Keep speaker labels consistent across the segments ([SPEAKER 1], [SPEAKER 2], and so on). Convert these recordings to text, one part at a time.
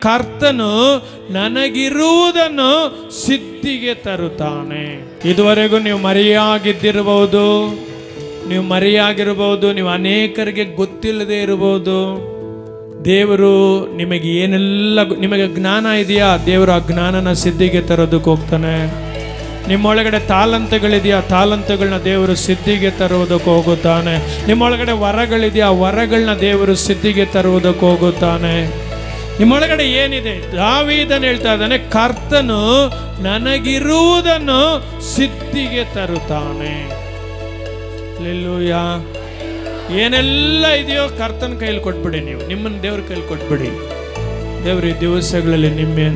[SPEAKER 1] ಕರ್ತನು ನನಗಿರುವುದನ್ನು ಸಿದ್ಧಿಗೆ ತರುತ್ತಾನೆ. ಇದುವರೆಗೂ ನೀವು ಮರೆಯಾಗಿದ್ದಿರಬಹುದು, ನೀವು ಅನೇಕರಿಗೆ ಗೊತ್ತಿಲ್ಲದೆ ಇರಬಹುದು. ದೇವರು ನಿಮಗೆ ಏನೆಲ್ಲ, ನಿಮಗೆ ಜ್ಞಾನ ಇದೆಯಾ, ದೇವರು ಆ ಜ್ಞಾನನ ಸಿದ್ಧಿಗೆ ತರೋದಕ್ಕೆ ಹೋಗ್ತಾನೆ. ನಿಮ್ಮೊಳಗಡೆ ತಾಲಂತಗಳಿದೆಯಾ, ತಾಲಂತಗಳನ್ನ ದೇವರು ಸಿದ್ಧಿಗೆ ತರುವುದಕ್ಕೆ ಹೋಗುತ್ತಾನೆ. ನಿಮ್ಮೊಳಗಡೆ ವರಗಳಿದೆಯಾ, ವರಗಳನ್ನ ದೇವರು ಸಿದ್ಧಿಗೆ ತರುವುದಕ್ಕೆ ಹೋಗುತ್ತಾನೆ. ನಿಮ್ಮೊಳಗಡೆ ಏನಿದೆ, ದಾವೀದನು ಹೇಳ್ತಾ ಇದ್ದಾನೆ, ಕರ್ತನು ನನಗಿರುವುದನ್ನು ಸಿದ್ಧಿಗೆ ತರುತ್ತಾನೆ. ಹಲ್ಲೆಲೂಯಾ. ಏನೆಲ್ಲ ಇದೆಯೋ ಕರ್ತನ ಕೈಲಿ ಕೊಟ್ಬಿಡಿ. ನಿಮ್ಮನ್ನು ದೇವ್ರ ಕೈಲಿ ಕೊಟ್ಬಿಡಿ. ದೇವ್ರ ಈ ದಿವಸಗಳಲ್ಲಿ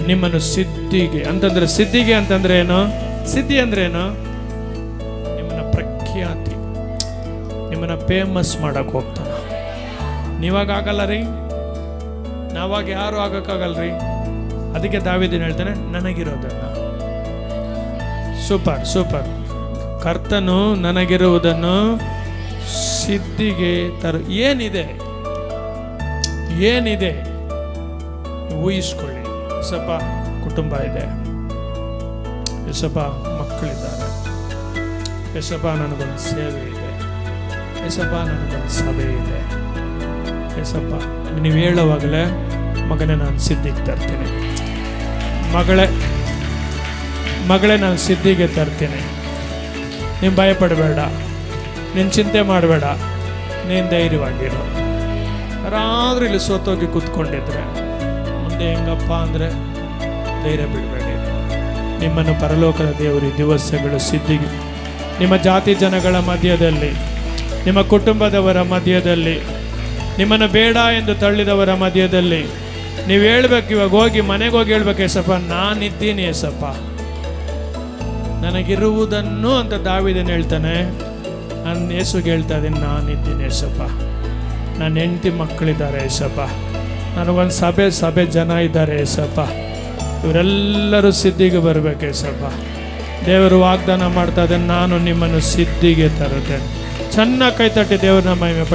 [SPEAKER 1] ನಿಮ್ಮನ್ನು ಸಿದ್ಧಿಗೆ ಅಂತಂದ್ರೆ, ಸಿದ್ಧಿಗೆ ಅಂತಂದ್ರೆ ಏನು, ಸಿದ್ಧಿ ಅಂದ್ರೆ ಏನು, ನಿಮ್ಮನ್ನ ಪ್ರಖ್ಯಾತಿ, ನಿಮ್ಮನ್ನ ಫೇಮಸ್ ಮಾಡಕ್ ಹೋಗ್ತಾನ. ನೀವಾಗ ಆಗಲ್ಲ ರೀ, ನಾವಾಗ ಯಾರು ಆಗಕ್ಕಾಗಲ್ರಿ. ಅದಕ್ಕೆ ದಾವೀದನು ಹೇಳ್ತಾನೆ, ನನಗಿರೋದನ್ನ. ಸೂಪರ್. ಕರ್ತನು ನನಗಿರುವುದನ್ನು ಸಿದ್ಧಿಗೆ ಏನಿದೆ ಊಹಿಸ್ಕೊಳ್ಳಿ. ಸ್ವಲ್ಪ ಕುಟುಂಬ ಇದೆ, ಸ್ವಲ್ಪ ಮಕ್ಕಳಿದ್ದಾರೆ, ಸ್ವಲ್ಪ ನನಗೊಂದು ಸೇವೆ ಇದೆ, ಸ್ವಲ್ಪ ನನಗೊಂದು ಸಭೆ ಇದೆ. ಸ್ವಲ್ಪ ನೀವು ಹೇಳುವಾಗಲೇ, ಮಗನೇ ನಾನು ಸಿದ್ಧಿಗೆ ತರ್ತೀನಿ, ಮಗಳೇ ನಾನು ಸಿದ್ಧಿಗೆ ತರ್ತೀನಿ. ನೀನು ಭಯಪಡಬೇಡ, ನೀನು ಚಿಂತೆ ಮಾಡಬೇಡ, ನೀನು ಧೈರ್ಯವಾಗಿರು. ಯಾರಾದರೂ ಇಲ್ಲಿ ಸೋತೋಗಿ ಕೂತ್ಕೊಂಡಿದ್ರೆ ಮುಂದೆ ಹೆಂಗಪ್ಪ ಅಂದರೆ ಧೈರ್ಯ ಬಿಡಬೇಡಿ. ನಿಮ್ಮನ್ನು ಪರಲೋಕದ ದೇವರು ಈ ದಿವಸಗಳು ಸಿದ್ಧಿಗೆ, ನಿಮ್ಮ ಜಾತಿ ಜನಗಳ ಮಧ್ಯದಲ್ಲಿ, ನಿಮ್ಮ ಕುಟುಂಬದವರ ಮಧ್ಯದಲ್ಲಿ, ನಿಮ್ಮನ್ನು ಬೇಡ ಎಂದು ತಳ್ಳಿದವರ ಮಧ್ಯದಲ್ಲಿ ನೀವು ಹೇಳ್ಬೇಕು. ಇವಾಗ ಹೋಗಿ ಮನೆಗೆ ಹೋಗಿ ಹೇಳ್ಬೇಕು, ಏಸಪ್ಪ ನಾನಿದ್ದೀನಿ, ಏಸಪ್ಪ ನನಗಿರುವುದನ್ನು ಅಂತ ದಾವೀದನು ಹೇಳ್ತಾನೆ. ನಾನು ಯೇಸುಗೆ ಹೇಳ್ತಾ ಇದ್ದೀನಿ, ನಾನಿದ್ದೀನಿ ಏಸಪ್ಪ, ನನ್ನ ಹೆಂಡತಿ ಮಕ್ಕಳಿದ್ದಾರೆ ಏಸಪ್ಪ, ನನಗೊಂದು ಸಭೆ ಜನ ಇದ್ದಾರೆ ಏಸಪ್ಪ, ಇವರೆಲ್ಲರೂ ಸಿದ್ಧಿಗೆ ಬರಬೇಕು ಏಸಪ್ಪ. ದೇವರು ವಾಗ್ದಾನ ಮಾಡ್ತಾ ಇದ್ದಾನೆ, ನಾನು ನಿಮ್ಮನ್ನು ಸಿದ್ಧಿಗೆ ತರುತ್ತೇನೆ. ಚೆನ್ನಾಗಿ ಕೈ ತಟ್ಟಿ ದೇವ್ರನ್ನ ಮಹಿಮೆ ಪಡಿಸಿ.